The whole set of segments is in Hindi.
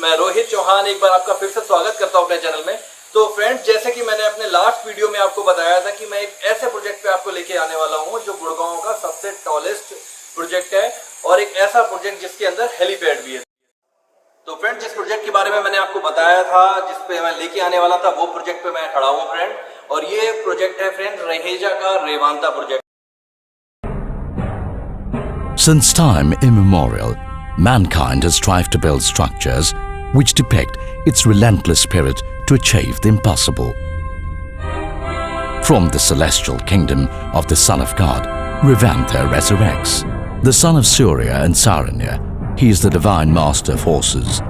मैं रोहित चौहान एक बार आपका फिर से स्वागत करता हूं अपने चैनल में। तो फ्रेंड्स, जैसे कि मैंने अपने लास्ट वीडियो में आपको बताया था कि मैं एक ऐसे प्रोजेक्ट पे आपको लेके आने वाला हूं जो गुड़गांव का सबसे टॉलेस्ट प्रोजेक्ट है और एक ऐसा प्रोजेक्ट जिसके अंदर हेलीपैड भी है। तो फ्रेंड्स, जिस प्रोजेक्ट के बारे में मैंने आपको बताया था, जिस पे मैं लेके आने वाला था, वो प्रोजेक्ट पे मैं खड़ा हूँ फ्रेंड। और ये प्रोजेक्ट है फ्रेंड रहेजा का Revanta project. Since time immemorial, mankind has strived to build structures which depict its relentless spirit to achieve the impossible. From the celestial kingdom of the Son of God, Revanta resurrects. The son of Surya and Saranya, he is the divine master of horses.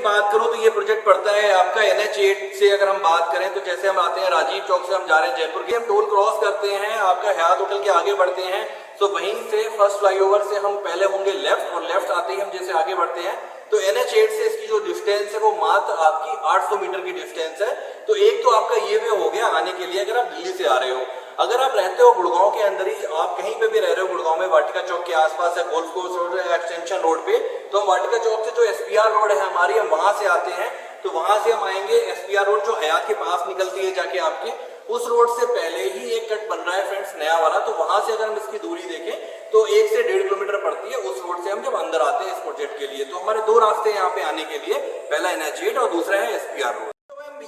बात करूं तो ये प्रोजेक्ट पड़ता है आपका NH8 से। अगर हम बात करें तो जैसे हम आते हैं राजीव चौक से, हम जा रहे हैं जयपुर के, हम टोल क्रॉस करते हैं, आपका हयात होटल के आगे बढ़ते हैं तो वहीं से फर्स्ट फ्लाईओवर से हम पहले होंगे लेफ्ट, और लेफ्ट आते ही हम जैसे आगे बढ़ते हैं तो NH8 से इसकी जो डिस्टेंस है वो मात्र आपकी 800 मीटर की डिस्टेंस है। तो एक तो आपका ये वे हो गया आने के लिए अगर आप दिल्ली से आ रहे हो। अगर आप रहते हो गुड़गांव के अंदर ही, आप कहीं पे भी रह रहे हो गुड़गांव में, वाटिका चौक के आसपास है, गोल्फ कोर्स रोड है, एक्सटेंशन रोड पे, तो हम वाटिका चौक से जो SPR रोड है हमारी, हम वहां से आते हैं। तो वहां से हम आएंगे SPR रोड जो हयात के पास निकलती है जाके आपके, उस रोड से पहले ही एक कट बन रहा है फ्रेंड्स नया वाला। तो वहां से अगर हम इसकी दूरी देखें तो 1 से 1.5 किलोमीटर पड़ती है उस रोड से हम जब अंदर आते हैं इस प्रोजेक्ट के लिए। तो हमारे दो रास्ते हैं यहाँ पे आने के लिए, पहला NH8 और दूसरा है SPR रोड।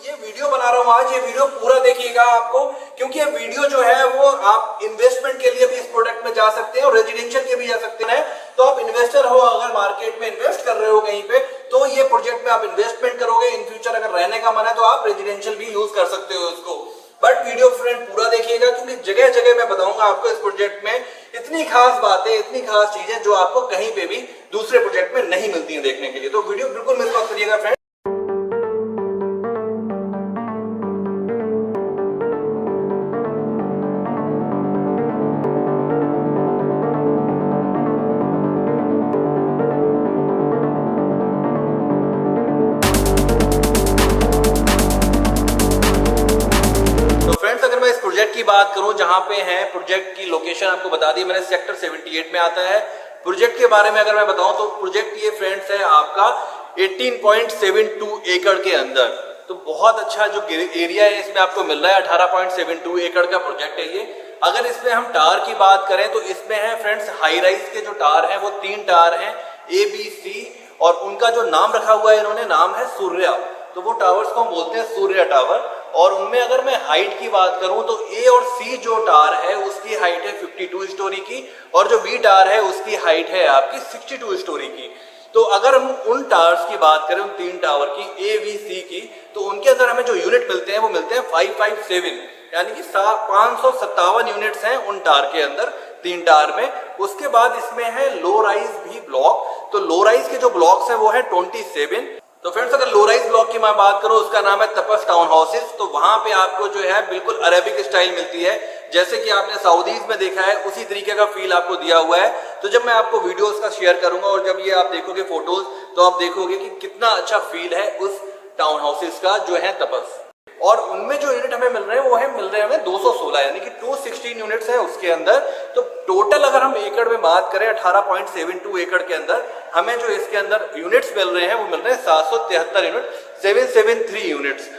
ये वीडियो बना रहा हूँ आज, ये वीडियो पूरा देखिएगा आपको, क्योंकि ये वीडियो जो है वो आप इन्वेस्टमेंट के लिए भी इस प्रोडक्ट में जा सकते हैं और रेजिडेंशियल के भी जा सकते हैं। तो आप इन्वेस्टर हो, अगर मार्केट में इन्वेस्ट कर रहे हो कहीं पे, तो ये प्रोजेक्ट में आप इन्वेस्टमेंट करोगे। इन फ्यूचर अगर रहने का मन है तो आप रेजिडेंशियल भी यूज कर सकते हो इसको। बट वीडियो फ्रेंड पूरा देखिएगा, क्योंकि जगह जगह मैं बताऊंगा आपको इस प्रोजेक्ट में इतनी खास बातें, इतनी खास चीजें जो आपको कहीं पे भी दूसरे प्रोजेक्ट में नहीं मिलती है देखने के लिए। तो वीडियो बिल्कुल मिस मत करिएगा फ्रेंड। प्रोजेक्ट की बात करूं, जहां पे है प्रोजेक्ट की लोकेशन आपको बता दी मैंने, सेक्टर 78 में आता है। प्रोजेक्ट के बारे में अगर मैं बताऊं तो प्रोजेक्ट ये फ्रेंड्स है आपका 18.72 एकड़ के अंदर। तो बहुत अच्छा जो एरिया है इसमें आपको मिल रहा है। 18.72 एकड़ का प्रोजेक्ट है ये। अगर इसमें हम टावर की बात करें तो इसमें है फ्रेंड्स हाई राइज के जो टावर हैं वो 3 टावर हैं ABC, और उनका जो नाम रखा हुआ है इन्होंने, नाम है सूर्या। तो वो टावर्स को हम बोलते हैं सूर्या टावर। और उनमें अगर मैं हाइट की बात करूं तो A और C जो टावर है उसकी हाइट है 52 स्टोरी की, और जो B टावर है उसकी हाइट है आपकी 62 स्टोरी की। तो अगर हम उन टावर्स की बात करें, उन 3 टावर की A, B, C की, तो उनके अंदर हमें जो यूनिट मिलते हैं वो मिलते हैं 557, यानी कि 557 यूनिट्स हैं उन टावर के अंदर, 3 टावर में। उसके बाद इसमें है लो राइज भी ब्लॉक। तो लो राइज के जो ब्लॉक्स हैं वो है 27। तो फ्रेंड्स, अगर लो राइज ब्लॉक की मैं बात करूं, उसका नाम है तपस टाउन हाउसेस। तो वहां पे आपको जो है बिल्कुल अरेबिक स्टाइल मिलती है, जैसे कि आपने सऊदीज में देखा है उसी तरीके का फील आपको दिया हुआ है। तो जब मैं आपको वीडियोस का शेयर करूंगा और जब ये आप देखोगे फोटोज, तो आप देखोगे कि कितना अच्छा फील है उस टाउन हाउसेस का जो है तपस। और उनमें जो यूनिट हमें मिल रहे हैं वो है मिल रहे हैं हमें 216, यानी कि 216 यूनिट्स है उसके अंदर। तो टोटल अगर हम एकड़ में बात करें 18.72 एकड़ के अंदर हमें जो इसके अंदर यूनिट्स मिल रहे हैं वो मिल रहे हैं 773 यूनिट, 773 यूनिट्स।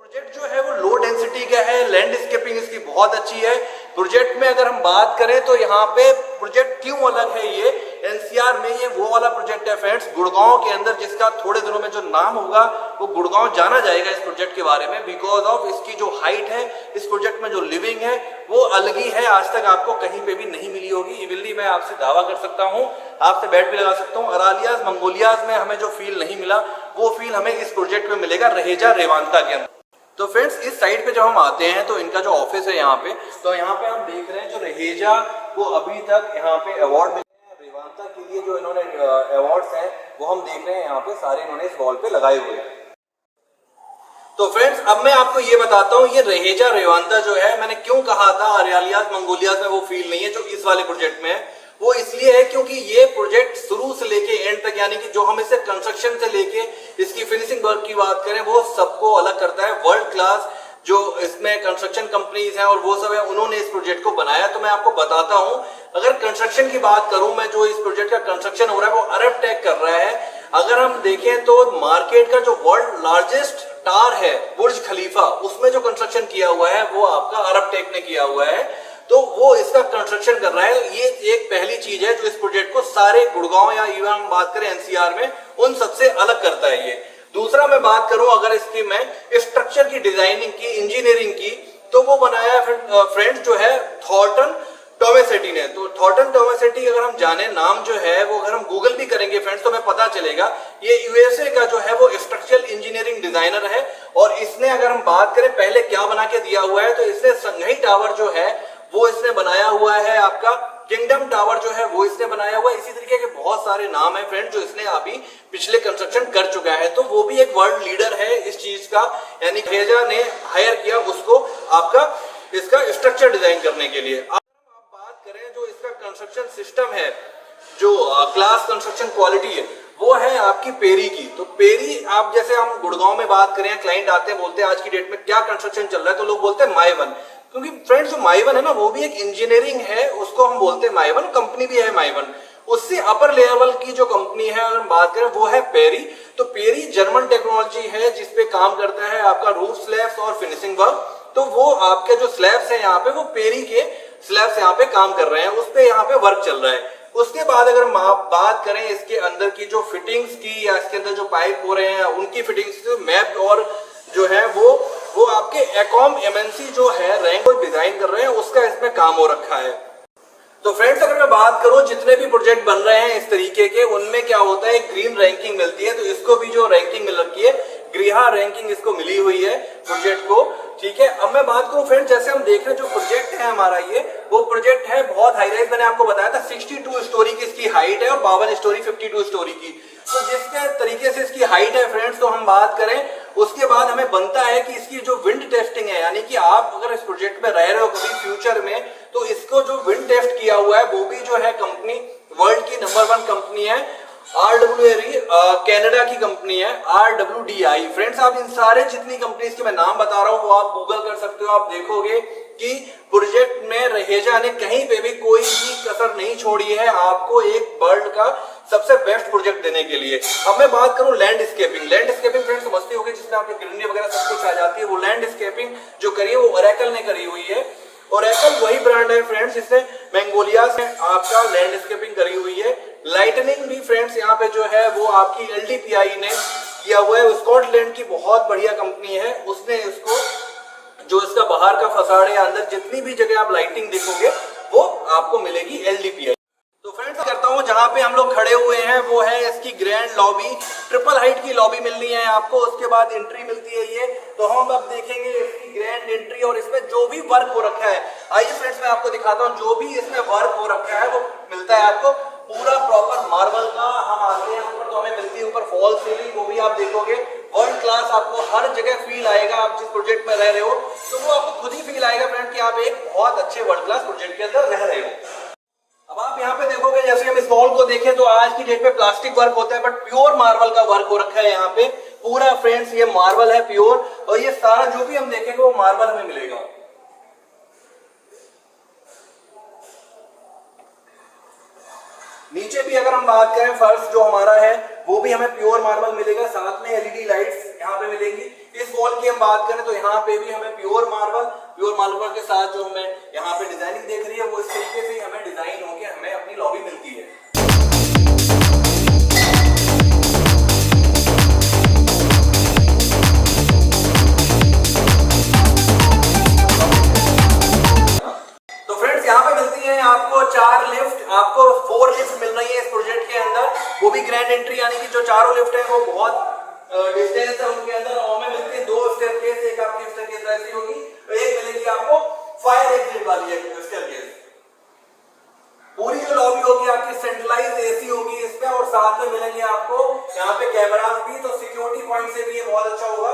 प्रोजेक्ट जो है वो लो डेंसिटी का है, लैंडस्केपिंग इसकी बहुत अच्छी है। प्रोजेक्ट में अगर हम बात करें तो यहाँ पे प्रोजेक्ट क्यों अलग है, ये NCR में ये वो वाला प्रोजेक्ट है फ्रेंड्स गुड़गांव के अंदर, जिसका थोड़े दिनों में जो नाम होगा वो गुड़गांव जाना जाएगा इस प्रोजेक्ट के बारे में, बिकॉज ऑफ इसकी जो हाइट है, इस प्रोजेक्ट में जो लिविंग है वो अलग ही है, आज तक आपको कहीं पे भी नहीं मिली होगी। इविली मैं आपसे दावा कर सकता हूँ, आपसे बैट भी लगा सकता हूँ। अरालियाज मंगोलियाज में हमें जो फील नहीं मिला वो फील हमें इस प्रोजेक्ट में मिलेगा रहेजा रेवांता के अंदर। तो फ्रेंड्स, इस साइड पे जब हम आते हैं तो इनका जो ऑफिस है यहाँ पे, तो यहाँ पे हम देख रहे हैं जो रहेजा को अभी तक यहाँ पे अवार्ड मिले हैं रेवांता के लिए, जो इन्होंने अवार्ड्स हैं वो हम देख रहे हैं यहाँ पे सारे इन्होंने इस वॉल पे लगाए हुए हैं। तो फ्रेंड्स अब मैं आपको ये बताता हूँ, ये रहेजा रेवांदा जो है, मैंने क्यों कहा था अरियालियाज मंगोलियाज में वो फील नहीं है जो इस वाले प्रोजेक्ट में है। वो इसलिए है क्योंकि ये प्रोजेक्ट शुरू से लेके एंड तक, यानी कि जो हम इसे कंस्ट्रक्शन से लेके इसकी फिनिशिंग वर्क की बात करें, वो सबको अलग करता है। वर्ल्ड क्लास जो इसमें कंस्ट्रक्शन कंपनीज हैं और वो सब है, उन्होंने इस प्रोजेक्ट को बनाया। तो मैं आपको बताता हूं, अगर कंस्ट्रक्शन की बात करूं मैं, जो इस प्रोजेक्ट का कंस्ट्रक्शन हो रहा है वो अरब टेक कर रहा है। अगर हम देखें तो मार्केट का जो वर्ल्ड लार्जेस्ट टावर है बुर्ज खलीफा, उसमें जो कंस्ट्रक्शन किया हुआ है वो आपका अरब टेक ने किया हुआ है, तो वो इसका कंस्ट्रक्शन कर रहा है। ये एक पहली चीज है जो इस प्रोजेक्ट को सारे गुड़गांव या इवन हम बात करें एनसीआर में, उन सबसे अलग करता है ये। दूसरा मैं बात करूं अगर इसकी मैं स्ट्रक्चर की डिजाइनिंग की, इंजीनियरिंग की, तो वो बनाया है फ्रेंड्स जो है थॉर्टन टोमासेटी ने। तो थॉर्टन टोमासेटी अगर हम जाने नाम जो है वो, अगर हम गूगल भी करेंगे फ्रेंड्स तो हमें पता चलेगा ये यूएसए का जो है वो स्ट्रक्चरल इंजीनियरिंग डिजाइनर है। और इसने अगर हम बात करें पहले क्या बना के दिया हुआ है, तो इसने संघई टावर जो है वो इसने बनाया हुआ है, आपका किंगडम टावर जो है वो इसने बनाया हुआ है। इसी तरीके के बहुत सारे नाम है फ्रेंड जो इसने अभी पिछले कंस्ट्रक्शन कर चुका है। तो वो भी एक वर्ल्ड लीडर है इस चीज का, यानी रहेजा ने हायर किया उसको आपका इसका स्ट्रक्चर डिजाइन करने के लिए। अब आप बात करें जो इसका कंस्ट्रक्शन सिस्टम है, जो क्लास कंस्ट्रक्शन क्वालिटी है, वो है आपकी पेरी की। तो पेरी, आप जैसे हम गुड़गांव में बात करें, क्लाइंट आते हैं बोलते हैं आज की डेट में क्या कंस्ट्रक्शन चल रहा है, तो लोग बोलते हैं माई1, क्योंकि फ्रेंड्स जो माई1 है ना वो भी एक इंजीनियरिंग है, उसको हम बोलते हैं माई1, कंपनी भी है माई1। उससे अपर लेवल की जो कंपनी है अगर हम बात करें वो है पेरी। तो पेरी जर्मन टेक्नोलॉजी है जिसपे काम करता है आपका रूफ स्लैब्स और फिनिशिंग वर्क। तो वो आपके जो स्लैब्स है यहाँ पे वो पेरी के स्लैब्स यहाँ पे काम कर रहे हैं, उस पे यहाँ पे वर्क चल रहा है। उसके बाद अगर बात करें इसके अंदर की जो फिटिंग्स की या इसके अंदर जो पाइप हो रहे हैं उनकी फिटिंग्स, जो मैप और जो है वो आपके एकॉम एमएनसी जो है रैंक को डिजाइन कर रहे हैं, उसका इसमें काम हो रखा है। तो फ्रेंड्स अगर मैं बात करूं जितने भी प्रोजेक्ट बन रहे हैं इस तरीके के, उनमें क्या होता है ग्रीन रैंकिंग मिलती है। तो इसको भी जो रैंकिंग मिल रखी है, ग्रीहा रैंकिंग इसको मिली हुई है प्रोजेक्ट को, ठीक है। अब मैं बात करूं फ्रेंड्स, जैसे हम देख रहे हैं जो प्रोजेक्ट है हमारा, ये वो प्रोजेक्ट है बहुत हाई राइज, मैंने आपको बताया था 62 स्टोरी की इसकी हाइट है और 52 स्टोरी 52 स्टोरी की। तो जिसके तरीके से इसकी हाइट है फ्रेंड्स, तो हम बात करें उसके बाद हमें बनता है कि इसकी जो विंड टेस्टिंग है, यानी कि आप अगर इस प्रोजेक्ट में रह रहे हो कभी फ्यूचर में, तो इसको जो विंड टेस्ट किया हुआ है वो भी जो है कंपनी वर्ल्ड की नंबर 1 कंपनी है, RWRE कनाडा की कंपनी है, RWDI। फ्रेंड्स आप इन सारे जितनी कंपनीज के मैं नाम बता रहा हूं वो आप गूगल कर सकते हो, आप देखोगे कि प्रोजेक्ट में रहेजा ने कहीं पे भी कोई भी कसर नहीं छोड़ी है आपको एक वर्ल्ड का सबसे बेस्ट प्रोजेक्ट देने के लिए। अब मैं बात करूं लैंडस्केपिंग फ्रेंड्स समझते होंगे जिसमें आपकी ग्रीनरी वगैरह सब कुछ आ जाती है। वो लैंडस्केपिंग जो करी है वो ओरेकल ने करी हुई है। ओरेकल वही ब्रांड है फ्रेंड्स जिसने मंगोलिया से आपका लैंडस्केपिंग करी हुई है। लाइटनिंग भी फ्रेंड्स यहाँ पे जो है वो आपकी LDPI ने किया हुआ है, स्कॉटलैंड की बहुत बढ़िया कंपनी है। उसने इसको जो इसका बाहर का फसाड है, अंदर जितनी भी जगह आप लाइटिंग देखोगे वो आपको मिलेगी LDPI। तो फ्रेंड्स करता हूँ जहां पे हम लोग खड़े हुए हैं वो है इसकी ग्रैंड लॉबी, ट्रिपल हाइट की लॉबी मिलनी है आपको, उसके बाद एंट्री मिलती है ये। तो हम अब देखेंगे इसकी ग्रैंड एंट्री और इसमें जो भी वर्क हो रखा है। आइए फ्रेंड्स मैं आपको दिखाता हूँ, जो भी इसमें वर्क हो रखा है वो मिलता है आपको पूरा प्रॉपर मार्बल का। हम आते हैं ऊपर तो हमें मिलती है ऊपर फॉल सीलिंग, वो भी आप देखोगे वर्ल्ड क्लास, आपको हर जगह फील आएगा। आप जिस प्रोजेक्ट में रह रहे हो तो वो आपको खुद ही फील आएगा फ्रेंड कि आप एक बहुत अच्छे वर्ल्ड क्लास प्रोजेक्ट के अंदर रह रहे हो। अब आप यहाँ पे देखोगे, जैसे हम इस वॉल को देखें तो आज की डेट में प्लास्टिक वर्क होता है, बट प्योर मार्बल का वर्क हो रखा है यहाँ पे पूरा फ्रेंड्स। ये मार्बल है प्योर, और ये सारा जो भी हम देखेंगे वो मार्बल हमें मिलेगा। नीचे भी अगर हम बात करें फर्श जो हमारा है वो भी हमें प्योर मार्बल मिलेगा, साथ में LED लाइट्स यहाँ पे मिलेंगी। इस वॉल की हम बात करें तो यहाँ पे भी हमें प्योर मार्बल के साथ जो हमें यहाँ पे डिजाइनिंग देख रही है वो इस तरीके से हमें डिजाइन होके हमें अपनी लॉबी मिलती है। तो फ्रेंड्स यहाँ पे मिलती है आपको 4 लिफ्ट, आपको 4 लिफ्ट मिल रही है इस प्रोजेक्ट के अंदर, वो भी ग्रैंड एंट्री, यानी कि जो चारों लिफ्ट है वो बहुत डिस्टेंस है उनके अंदर। और हमें मिलती है 2 स्टेयरकेस, एक आपकी स्टेयरकेस ऐसी होगी, एक मिलेगी आपको फायर एग्जिट वाली स्टेयरकेस। पूरी जो लॉबी होगी आपकी सेंट्रलाइज AC होगी इसमें, और साथ में मिलेंगे आपको यहाँ पे कैमरास भी, तो सिक्योरिटी पॉइंट से भी ये बहुत अच्छा होगा।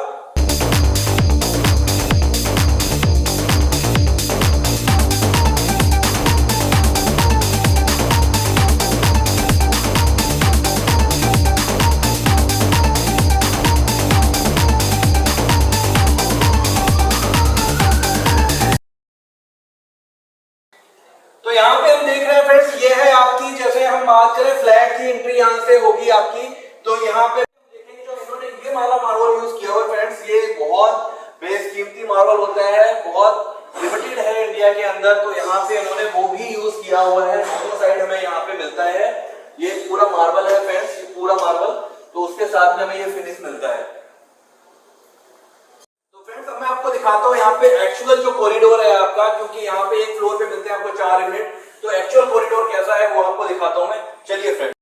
बात करें फ्लैट की एंट्री यहाँ से होगी आपकी, तो यहाँ पे देखेंगे जो इन्होंने ये वाला मार्बल यूज किया हुआ फ्रेंड्स, ये बहुत बेशकीमती मार्बल होता है, बहुत लिमिटेड है इंडिया के अंदर, तो यहाँ पे इन्होंने वो भी यूज किया हुआ है। दोनों साइड हमें यहाँ पे मिलता है, ये पूरा मार्बल है फ्रेंड्स, ये पूरा मार्बल, तो उसके साथ में हमें ये फिनिश मिलता है। तो फ्रेंड्स अब मैं आपको दिखाता हूँ यहाँ पे एक्चुअल जो कॉरिडोर है आपका, क्योंकि यहाँ पे एक फ्लोर पे मिलते हैं आपको 4 यूनिट, तो एक्चुअल कॉरिडोर कैसा है वो आपको दिखाता हूँ मैं। चलिए फ्रेंड्स,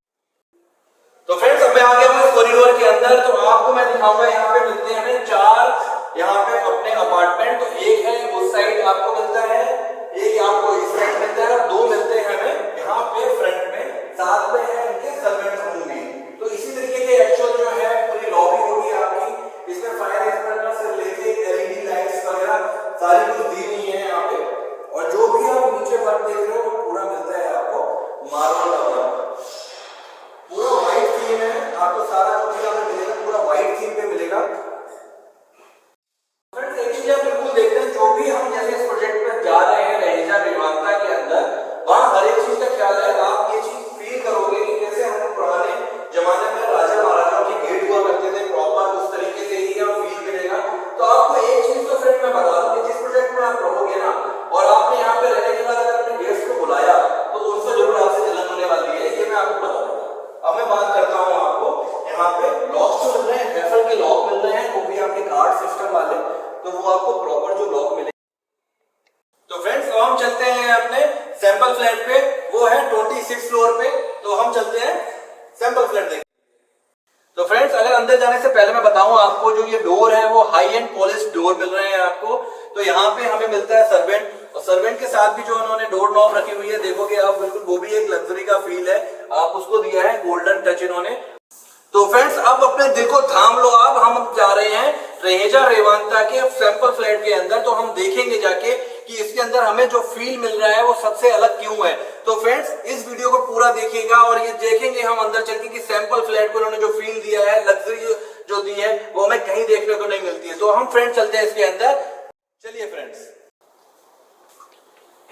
तो फ्रेंड्स अब मैं आ गया हूँ इस कॉरिडोर के अंदर, तो आपको मैं दिखाऊंगा यहाँ पे मिलते हैं हमें 4 यहाँ पे अपने अपार्टमेंट, तो एक है उस साइड आपको मिलता है, एक आपको इस साइड मिलता है, और 2 मिलते हैं हमें यहाँ पे फ्रंट में, साथ में है इनके सर्वेंट्स रूम भी। तो इसी तरीके के एक्चुअल जो है पूरी लॉबी होगी आपकी, इसमें फायर एक्सटिंग्विशर से लेके एलईडी लाइट्स वगैरह सारी कुछ दी हुई है यहाँ पे, और जो भी आप नीचे वर्क देख रहे हो वो पूरा मिलता है आपको मार्बल का वर्क, पूरा व्हाइट थीम है आपको, सारा जो भी आपको मिलेगा पूरा व्हाइट थीम पे मिलेगा। फ्रेंड्स एक चीज आप बिल्कुल देख रहे हैं, जो भी हम जैसे इस प्रोजेक्ट में जा रहे हैं रहेजा रेवांता के अंदर, वहां हर एक चीज का ख्याल है, आप ये चीज फील करोगे कि जैसे हम पुराने जमाने में राजा महाराजाओं के गेट हुआ करते थे, प्रॉपर उस तरीके से ही आप फील मिलेगा। तो आपको एक चीज तो फ्रेंड मैं बता दूं कि जिस प्रोजेक्ट में आप रहोगे ना, और आपने यहाँ पे रहने के बाद अगर अपने गेस्ट को बुलाया तो उनसे जरूर आपसे जलन होने वाली है, ये मैं आपको बता दूंगा। अब मैं बात करता हूँ आपको यहाँ पे लॉक जो मिल रहे हैं, हेफल के लॉक मिल रहे हैं, वो भी आपके कार्ड सिस्टम वाले, तो वो आपको प्रॉपर जो लॉक मिले। तो फ्रेंड्स अब हम चलते हैं अपने सैंपल फ्लैट पे, वो है 26 फ्लोर पे, तो हम चलते हैं सैंपल फ्लैट देखने। तो फ्रेंड्स अगर अंदर जाने से पहले मैं बताऊं आपको, जो ये डोर है वो हाई एंड पॉलिश डोर मिल रहे हैं आपको। तो यहाँ पे हमें मिलता है सर्वेंट, और सर्वेंट के साथ भी जो उन्होंने डोर नॉब रखी हुई है, देखोगे आप बिल्कुल वो भी एक लग्जरी का फील है, आप उसको दिया है गोल्डन टच इन्होंने। तो फ्रेंड्स अब अपने दिल को थाम लो, अब हम जा रहे हैं रहेजा रेवांता के सैंपल फ्लैट के अंदर, तो हम देखेंगे जाके कि इसके अंदर हमें जो फील मिल रहा है वो सबसे अलग क्यों है। तो फ्रेंड्स इस वीडियो को पूरा देखिएगा, और ये देखेंगे हम अंदर चल के कि सैंपल फ्लैट को उन्होंने जो फील दिया है, लग्जरी जो दी है, वो हमें कहीं देखने को नहीं मिलती है। तो हम फ्रेंड्स चलते हैं इसके अंदर, चलिए फ्रेंड्स।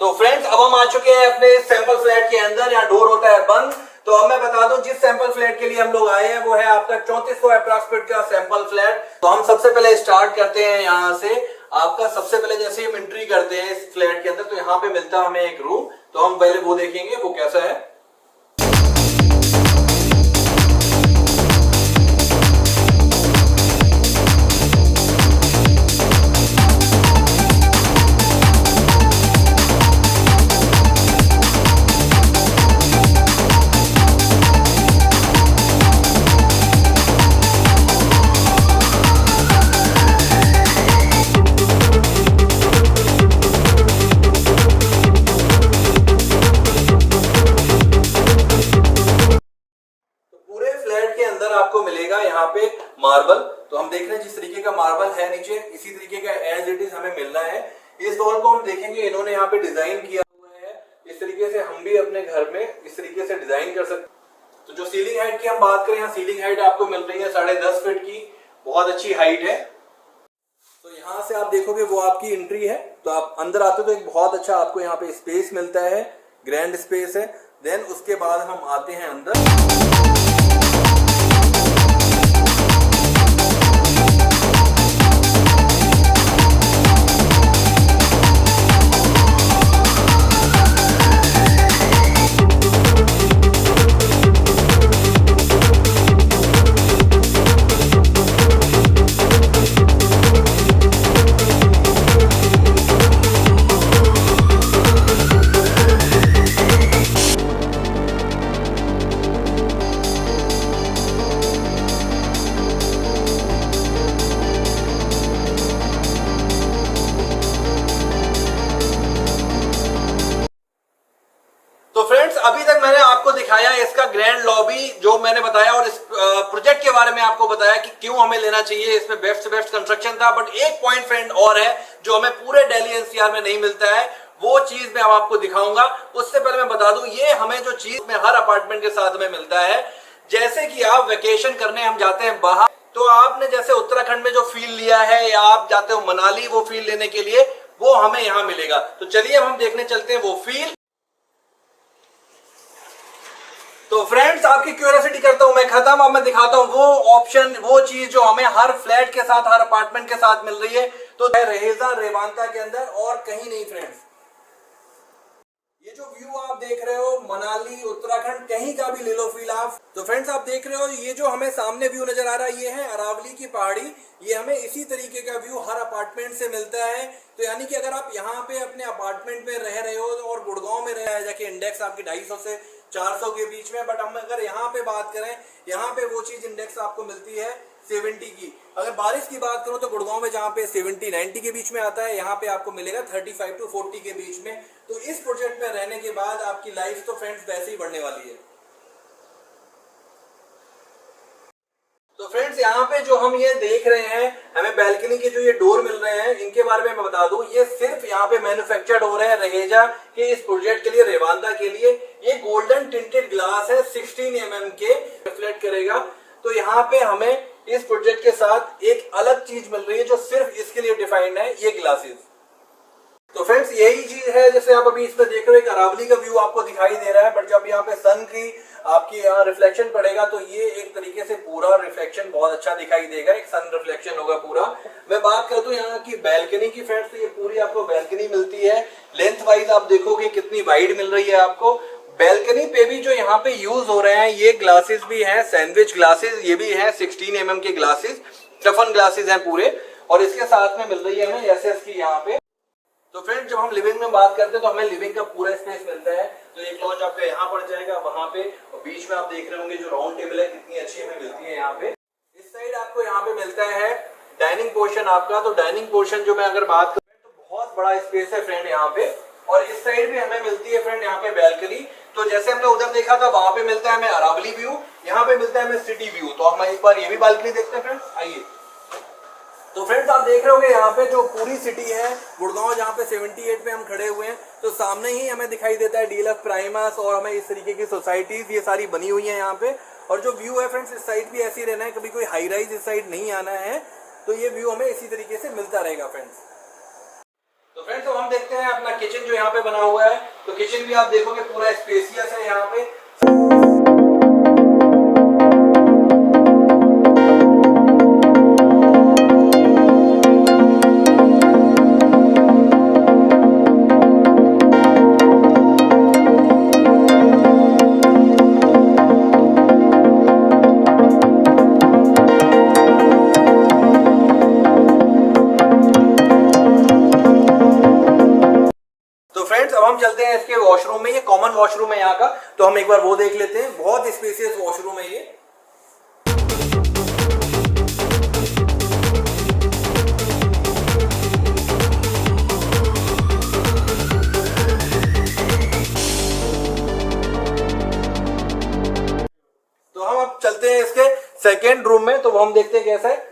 तो फ्रेंड्स अब हम आ चुके हैं अपने सैंपल फ्लैट के अंदर, यहाँ डोर होता है बंद। तो अब मैं बता दूं जिस सैंपल फ्लैट के लिए हम लोग आए हैं वो है आपका 3400 अप्रॉक्सीमेट का सैंपल फ्लैट। तो हम सबसे पहले स्टार्ट करते हैं यहाँ से, आपका सबसे पहले जैसे हम एंट्री करते हैं इस फ्लैट के अंदर, तो यहाँ पे मिलता है हमें एक रूम, तो हम पहले वो देखेंगे वो कैसा है। आपको मिलेगा यहाँ पे मार्बल, तो हम देख रहे हैं जिस तरीके का मार्बल है नीचे, इसी तरीके का एज इट इज हमें मिलना है। इस डोर को हम देखेंगे, इन्होंने यहाँ पे डिजाइन किया हुआ है, इस तरीके से हम भी अपने घर में इस तरीके से डिजाइन कर सकते। तो जो सीलिंग हाइट की हम बात करें, यहाँ सीलिंग हाइट आपको मिल रही है 10.5 फीट की, बहुत अच्छी हाइट है। तो यहाँ से आप देखोगे वो आपकी एंट्री है, तो आप अंदर आते हो तो एक बहुत अच्छा आपको यहाँ पे स्पेस मिलता है, ग्रैंड स्पेस है। देन उसके बाद हम आते हैं अंदर। अभी तक मैंने आपको दिखाया इसका ग्रैंड लॉबी जो मैंने बताया, और इस प्रोजेक्ट के बारे में आपको बताया कि क्यों हमें लेना चाहिए, इसमें बेस्ट से बेस्ट कंस्ट्रक्शन था। बट एक पॉइंट फ्रेंड और है जो हमें पूरे दिल्ली एनसीआर में नहीं मिलता है, वो चीज मैं आपको दिखाऊंगा। उससे पहले मैं बता दूं, ये हमें जो चीज में हर अपार्टमेंट के साथ में मिलता है, जैसे कि आप वेकेशन करने हम जाते हैं बाहर, तो आपने जैसे उत्तराखंड में जो फील लिया है, या आप जाते हो मनाली वो फील लेने के लिए, वो हमें यहाँ मिलेगा। तो चलिए हम देखने चलते हैं वो फील। तो फ्रेंड्स आपकी क्यूरियोसिटी करता हूं मैं खत्म। अब मैं दिखाता हूं वो ऑप्शन, वो चीज जो हमें हर फ्लैट के साथ, हर अपार्टमेंट के साथ मिल रही है। तो रहेजा रेवांता के अंदर और कहीं नहीं फ्रेंड्स। ये जो व्यू आप देख रहे हो मनाली, उत्तराखंड, कहीं का भी ले लो फील आप। तो फ्रेंड्स आप देख रहे हो ये जो हमें सामने व्यू नजर आ रहा है ये है अरावली की पहाड़ी। ये हमें इसी तरीके का व्यू हर अपार्टमेंट से मिलता है। तो यानी कि अगर आप यहाँ पे अपने अपार्टमेंट में रह रहे हो और गुड़गांव में रह जाके इंडेक्स आपकी 250 से 400 के बीच में, बट हम अगर यहाँ पे बात करें, यहाँ पे वो चीज इंडेक्स आपको मिलती है 70 की। अगर बारिश की बात करो तो गुड़गांव में जहाँ पे 70-90 के बीच में आता है, यहाँ पे आपको मिलेगा 35 to 40 के बीच में। तो इस प्रोजेक्ट में रहने के बाद आपकी लाइफ तो फ्रेंड्स वैसे ही बढ़ने वाली है। तो फ्रेंड्स यहाँ पे जो हम ये देख रहे हैं, हमें बैल्कनी के जो ये डोर मिल रहे हैं, इनके बारे में मैं बता दूं, ये सिर्फ यहाँ पे मैन्युफैक्चर्ड हो रहे हैं रहेजा के इस प्रोजेक्ट के लिए, रेवांता के लिए। ये गोल्डन टिंटेड ग्लास है, 16 mm के, रिफ्लेक्ट करेगा। तो यहाँ पे हमें इस प्रोजेक्ट के साथ एक अलग चीज मिल रही है जो सिर्फ इसके लिए डिफाइंड है, ये ग्लासेस। तो फ्रेंड्स यही चीज है जैसे आप अभी इसमें देख रहे हो, एक अरावली का व्यू आपको दिखाई दे रहा है, बट जब यहाँ पे सन की आपकी यहाँ रिफ्लेक्शन पड़ेगा तो ये एक तरीके से पूरा रिफ्लेक्शन बहुत अच्छा दिखाई देगा, एक सन रिफ्लेक्शन होगा पूरा। मैं बात करता हूँ यहाँ की बैल्कनी की फ्रेंड्स, तो ये पूरी आपको बैल्कनी मिलती है। लेंथ वाइज आप देखोगे कितनी वाइड मिल रही है आपको। बैल्कनी पे भी जो यहाँ पे यूज हो रहे हैं ये ग्लासेस भी हैं, सैंडविच ग्लासेस, ये भी हैं 16 mm के ग्लासेस, टफन ग्लासेस हैं पूरे। और इसके साथ में मिल रही है हमें SS की यहाँ पे। तो फ्रेंड्स जब हम लिविंग में बात करते हैं तो हमें लिविंग का पूरा स्पेस मिलता है। तो एक लॉन्च आपका यहाँ पड़ जाएगा, वहां पे और बीच में आप देख रहे होंगे जो राउंड टेबल है कितनी अच्छी हमें मिलती है यहाँ पे। इस साइड आपको यहाँ पे मिलता है डाइनिंग पोर्शन आपका। तो डाइनिंग पोर्शन जो मैं अगर बात करूँ तो बहुत बड़ा स्पेस है फ्रेंड यहाँ पे। और इस साइड भी हमें मिलती है फ्रेंड यहाँ पे बैल्कनी। तो जैसे हमने उधर देखा था वहां पे मिलता है हमें अरावली व्यू, यहाँ पे मिलता है हमें सिटी व्यू। तो हम एक बार ये भी बालकनी देखते हैं फ्रेंड्स, आइए। तो फ्रेंड्स आप देख रहे होंगे यहाँ पे जो पूरी सिटी है गुड़गांव, जहाँ पे 78 पे हम खड़े हुए हैं, तो सामने ही हमें दिखाई देता है DLF प्राइमस और हमें इस तरीके की सोसाइटीज ये सारी बनी हुई है यहाँ पे। और जो व्यू है फ्रेंड्स इस साइड भी ऐसी रहना है, कभी कोई हाई राइज इस साइड नहीं आना है। तो ये व्यू हमें इसी तरीके से मिलता रहेगा फ्रेंड्स। तो फ्रेंड्स अब हम देखते हैं अपना किचन जो यहाँ पे बना हुआ है। तो किचन भी आप देखोगे पूरा स्पेसियस है यहाँ पे। अब हम चलते हैं इसके वॉशरूम में। ये कॉमन वॉशरूम है यहाँ का, तो हम एक बार वो देख लेते हैं। बहुत स्पेशियस वॉशरूम है ये। तो हम अब चलते हैं इसके सेकेंड रूम में, तो वो हम देखते हैं कैसा है।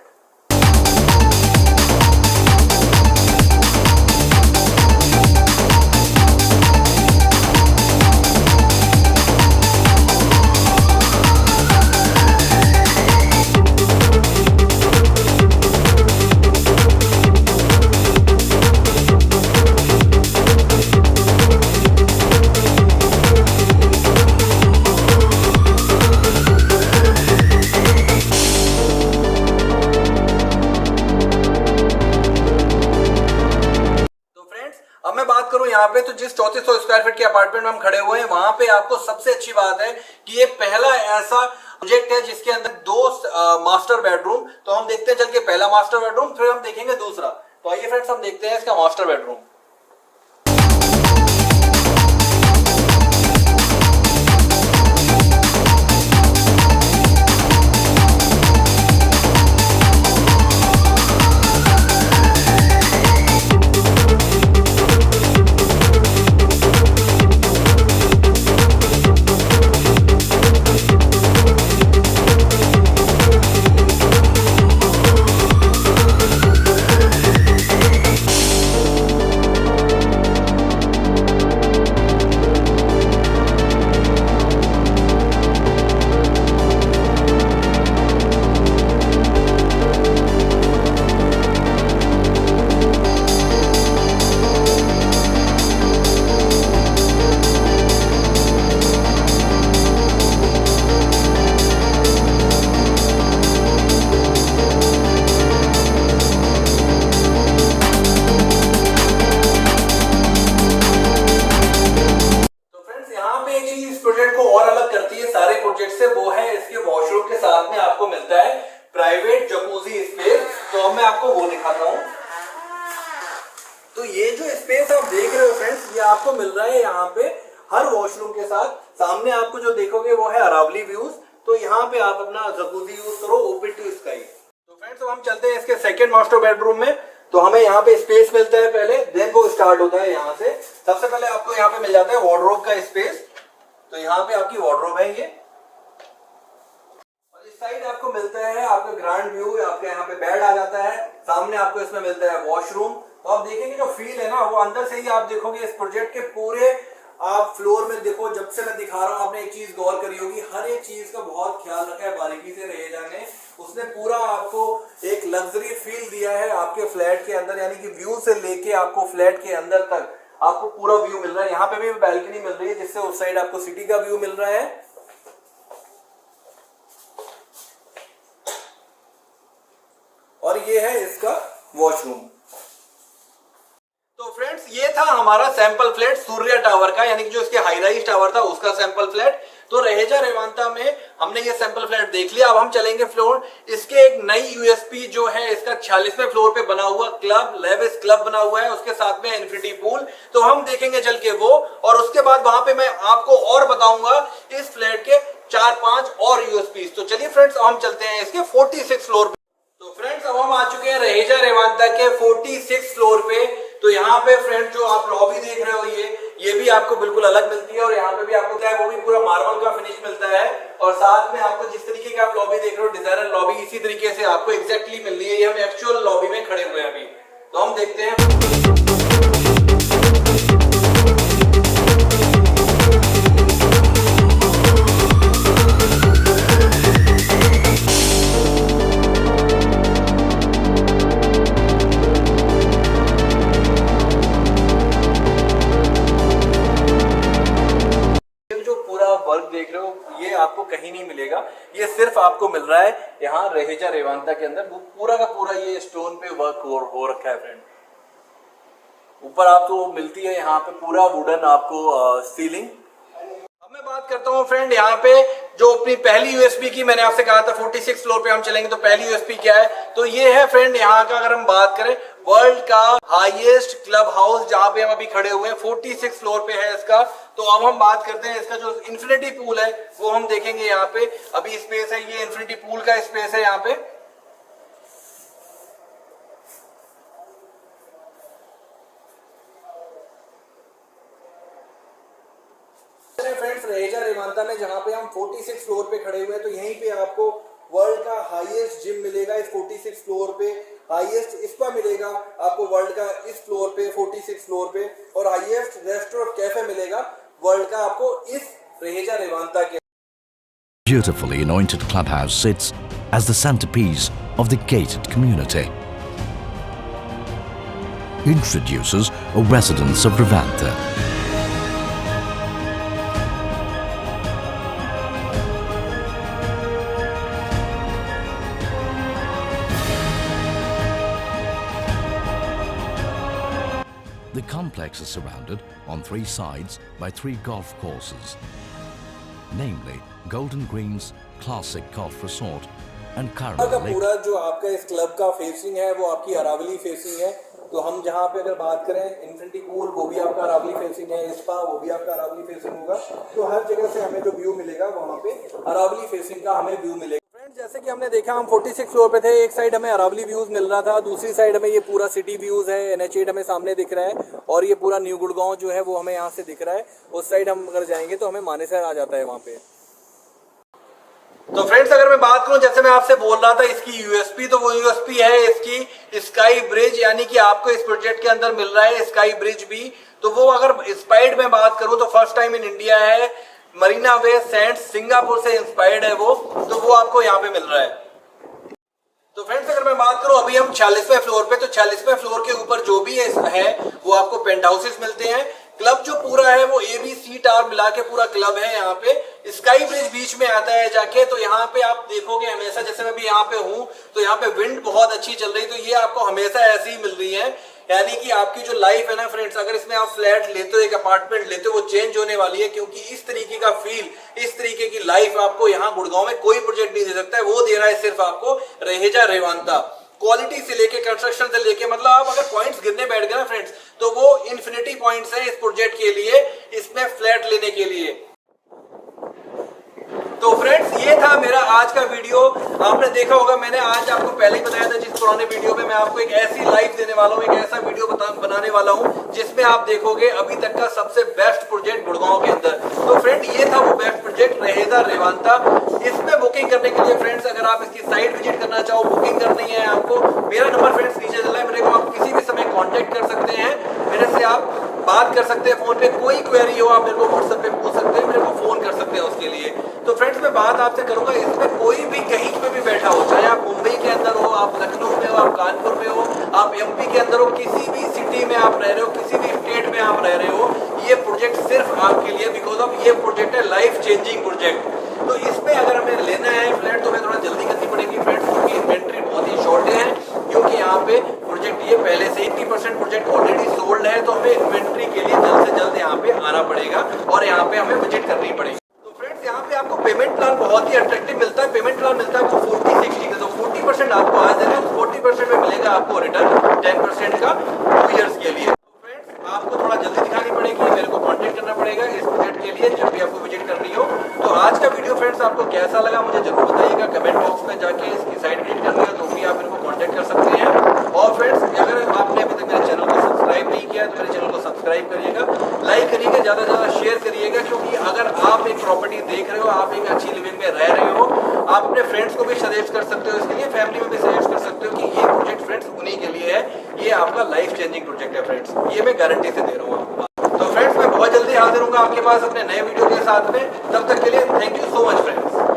यहाँ पे तो जिस 3400 स्क्वायर फीट के अपार्टमेंट में हम खड़े हुए हैं, वहां पे आपको सबसे अच्छी बात है कि ये पहला ऐसा प्रोजेक्ट है जिसके अंदर 2 मास्टर बेडरूम। तो हम देखते हैं चल के पहला मास्टर बेडरूम, फिर हम देखेंगे दूसरा। तो आइए फ्रेंड्स हम देखते हैं इसका मास्टर बेडरूम। स्पेस आप देख रहे हो फ्रेंड्स, ये आपको मिल रहा है यहाँ पे हर वॉशरूम के साथ। सामने आपको जो देखोगे वो है अरावली व्यूज, तो यहाँ पे आप अपना जकूजी यूज करो ओपन टू स्काई। तो फ्रेंड्स अब हम चलते हैं इसके सेकंड मास्टर बेडरूम में। तो हमें यहाँ पे स्पेस मिलता है पहले, देन वो स्टार्ट होता है यहाँ से। सबसे पहले आपको यहाँ पे मिल जाता है वार्डरोब का स्पेस। तो यहाँ पे आपकी वार्डरोब है ये, और इस साइड आपको मिलता है आपका ग्रांड व्यू, आपके यहाँ पे बेड आ जाता है। सामने आपको इसमें मिलता है वॉशरूम। तो आप देखेंगे जो फील है ना वो अंदर से ही आप देखोगे। इस प्रोजेक्ट के पूरे आप फ्लोर में देखो, जब से मैं दिखा रहा हूँ आपने एक चीज गौर करी होगी, हर एक चीज का बहुत ख्याल रखा है बारीकी से रहेजा ने। उसने पूरा आपको एक लग्जरी फील दिया है आपके फ्लैट के अंदर, यानी कि व्यू से लेके आपको फ्लैट के अंदर तक आपको पूरा व्यू मिल रहा है। यहाँ पे भी बैल्कनी मिल रही है जिससे उस साइड आपको सिटी का व्यू मिल रहा है। और ये है इसका वॉशरूम। तो फ्रेंड्स ये था हमारा सैंपल फ्लैट सूर्या टावर का, यानी कि जो इसके हाई राइज टावर था उसका सैंपल फ्लैट। तो रहेजा रेवांता में हमने ये सैंपल फ्लैट देख लिया। अब हम चलेंगे फ्लोर। इसके एक नई यूएसपी जो है इसका 46वें फ्लोर पे बना हुआ क्लब, लेविस क्लब बना हुआ है, उसके साथ में इन्फिनिटी पूल। तो हम देखेंगे चल के वो, और उसके बाद वहां पे मैं आपको और बताऊंगा इस फ्लैट के 4-5 और यूएसपी। तो चलिए फ्रेंड्स हम चलते हैं इसके 46 फ्लोर पे। तो फ्रेंड्स अब हम आ चुके हैं रहेजा रेवांता के 46 फ्लोर पे। तो यहाँ पे फ्रेंड्स जो आप लॉबी देख रहे हो ये भी आपको बिल्कुल अलग मिलती है, और यहाँ पे भी आपको क्या है वो भी पूरा मार्बल का फिनिश मिलता है। और साथ में आपको जिस तरीके की आप लॉबी देख रहे हो डिजाइनर लॉबी, इसी तरीके से आपको एग्जैक्टली मिल रही है। ये हम एक्चुअल लॉबी में खड़े हुए हैं अभी। तो हम देखते हैं। देख रहे हो ये आपको कहीं नहीं मिलेगा, ये सिर्फ आपको मिल रहा है यहाँ रहेजा रेवांता के अंदर। वो पूरा का पूरा ये स्टोन पे वर्क हो रखा है फ्रेंड। ऊपर आपको मिलती है यहाँ पे पूरा वुडन आपको सीलिंग। अब मैं बात करता हूँ फ्रेंड यहाँ पे जो अपनी पहली यूएसपी की मैंने आपसे कहा था 46 फ्लोर पे हम चलेंगे। तो पहली यूएसपी क्या है, तो ये है फ्रेंड यहाँ का अगर हम बात करें वर्ल्ड का हाईएस्ट क्लब हाउस जहां पे हम अभी खड़े हुए हैं 46 फ्लोर पे है इसका। तो अब हम बात करते हैं इसका जो इन्फिनिटी पूल है वो हम देखेंगे यहाँ पे। अभी स्पेस है, ये इन्फिनिटी पूल का स्पेस है यहाँ पे। फ्रेंड्स रहेजा रेवांता में जहां पे हम 46 फ्लोर पे खड़े हुए हैं, तो यहीं पे आपको वर्ल्ड का हाईएस्ट जिम मिलेगा इस 46 फ्लोर पे। हाईएस्ट स्पा मिलेगा आपको वर्ल्ड का इस फ्लोर पे 46 फ्लोर पे, और हाईएस्ट रेस्टोरेंट कैफे मिलेगा वर्ल्ड का आपको इस रहेजा रेवांता के। Beautifully anointed clubhouse sits as the centerpiece of the gated community. Introduces a residence of Revanta. The complex is surrounded on 3 sides by 3 golf courses, namely Golden Greens Classic Golf Resort and Carol Lake. पूरा जो आपका इस क्लब का फेसिंग है वो आपकी अरावली फेसिंग है। तो हम जहाँ पे अगर बात करें इन्फिनिटी पूल वो भी आपका अरावली फेसिंग है, स्पा वो भी आपका अरावली फेसिंग होगा। तो हर जगह से हमें जो व्यू मिलेगा वहाँ पे अरावली फेसिंग का हमें व्यू मिलेगा। जैसे कि हमने देखा हम 46 फ्लोर पे थे, एक साइड हमें अरावली व्यूज मिल रहा था, दूसरी साइड हमें ये पूरा सिटी व्यूज है, NH8 हमें सामने दिख रहा है, और ये पूरा न्यू गुड़गांव जो है वो हमें यहाँ से दिख रहा है। उस साइड हम अगर जाएंगे तो हमें मानेसर आ जाता है वहाँ पे। तो फ्रेंड्स अगर मैं बात करूं जैसे मैं आपसे बोल रहा था इसकी यूएसपी, तो वो यूएसपी है इसकी स्काई ब्रिज, यानी कि आपको इस प्रोजेक्ट के अंदर मिल रहा है स्काई ब्रिज भी। तो वो अगर स्पाइड में बात करूं तो फर्स्ट टाइम इन इंडिया है, मरीना बे सैंड्स सिंगापुर से इंस्पायर्ड है वो, तो वो आपको यहाँ पे मिल रहा है। तो फ्रेंड्स अगर मैं बात करूं अभी हम 46वें फ्लोर पे, तो 46वें फ्लोर के ऊपर जो भी है वो आपको पेंट हाउसेस मिलते हैं। क्लब जो पूरा है वो ABC टावर मिला के पूरा क्लब है यहाँ पे। स्काई ब्रिज बीच में आता है जाके, तो यहाँ पे आप देखोगे हमेशा, जैसे मैं भी यहाँ पे हूँ तो यहाँ पे विंड बहुत अच्छी चल रही है, तो ये आपको हमेशा ऐसी ही मिल रही है। यानी कि आपकी जो लाइफ है ना फ्रेंड्स, अगर इसमें आप फ्लैट लेते हो, एक अपार्टमेंट लेते हो, वो चेंज होने वाली है, क्योंकि इस तरीके का फील, इस तरीके की लाइफ आपको यहाँ गुड़गांव में कोई प्रोजेक्ट नहीं दे सकता है। वो दे रहा है सिर्फ आपको रहेजा रेवांता। क्वालिटी से लेके कंस्ट्रक्शन से लेके, मतलब आप अगर पॉइंट्स गिनने बैठ गए ना फ्रेंड्स, तो वो इन्फिनिटी पॉइंट्स हैं इस प्रोजेक्ट के लिए, इसमें फ्लैट लेने के लिए। तो फ्रेंड्स ये था मेरा आज का वीडियो। आपने देखा होगा, मैंने आज आपको पहले ही बताया था, जिस पुराने वीडियो में मैं आपको एक ऐसी लाइफ देने वाला हूँ, एक ऐसा वीडियो बनाने वाला हूँ जिसमें आप देखोगे अभी तक का सबसे बेस्ट प्रोजेक्ट गुड़गांव के अंदर। तो फ्रेंड ये था वो बेस्ट प्रोजेक्ट रहेगा रेवांता। इसमें बुकिंग करने के लिए फ्रेंड्स, अगर आप इसकी साइट विजिट करना चाहो, बुकिंग करनी है आपको, मेरा नंबर फ्रेंड्स नीचे चल रहा है, मेरे को आप किसी भी समय कॉन्टेक्ट कर सकते हैं, मेरे से आप बात कर सकते हैं फोन पे, कोई क्वेरी हो आप मेरे को व्हाट्सएप पे पूछ सकते हैं, मेरे को फोन कर सकते हैं उसके लिए। तो फ्रेंड्स मैं बात आपसे करूंगा, इसमें कोई भी कहीं पे भी बैठा हो, चाहे आप मुंबई के अंदर हो, आप लखनऊ में हो, आप कानपुर में हो, आप एमपी के अंदर हो, किसी भी सिटी में आप रह रहे हो, किसी भी स्टेट में आप रह रहे हो, ये प्रोजेक्ट सिर्फ आपके लिए, बिकॉज ऑफ ये प्रोजेक्ट है लाइफ चेंजिंग प्रोजेक्ट। तो इसमें अगर हमें लेना है फ्लैट तो हमें थोड़ा जल्दी करनी पड़ेगी फ्रेंड्स, क्योंकि इन्वेंट्री बहुत ही शॉर्ट है, क्योंकि यहाँ पे प्रोजेक्ट ये पहले से 80% प्रोजेक्ट ऑलरेडी सोल्ड है, तो हमें इन्वेंट्री के लिए जल्द से जल्द यहाँ पे आना पड़ेगा और यहाँ पे हमें विजिट करनी पड़ेगी। तो फ्रेंड्स यहाँ पे आपको पेमेंट प्लान बहुत ही अट्रैक्टिव मिलता है। पेमेंट प्लान मिलता है आपको 40-60 का, तो 40% आपको आज देना है, 40% में मिलेगा आपको रिटर्न 10% का 2 ईयर्स के लिए। आपको थोड़ा जल्दी दिखानी पड़ेगी, मेरे को कांटेक्ट करना पड़ेगा इस प्रोजेक्ट के लिए जब भी आपको विजिट करनी हो। तो आज का वीडियो फ्रेंड्स आपको कैसा लगा मुझे जरूर बताइएगा, कमेंट बॉक्स में जाके इसकी साइट विजिट करनी हो तो भी आप मेरे को कांटेक्ट कर सकते हैं। और फ्रेंड्स अगर आपने अभी तक मेरे चैनल को सब्सक्राइब नहीं किया तो मेरे चैनल को सब्सक्राइब करिएगा, लाइक करिएगा, ज़्यादा से ज़्यादा शेयर करिएगा, क्योंकि अगर आप एक प्रॉपर्टी देख रहे हो, आप एक अच्छी लिविंग में रह रहे हो, आप अपने फ्रेंड्स को भी सजेस्ट कर सकते हो इसके लिए, फैमिली में भी सजेस्ट कर सकते हो कि ये प्रोजेक्ट फ्रेंड्स उन्हीं के लिए है, ये आपका लाइफ चेंजिंग प्रोजेक्ट है फ्रेंड्स, ये मैं गारंटी से दे रहा हूँ आपको। तो फ्रेंड्स मैं बहुत जल्दी हाजिर हूँ आपके पास अपने नए वीडियो के साथ में, तब तक के लिए thank you so much friends.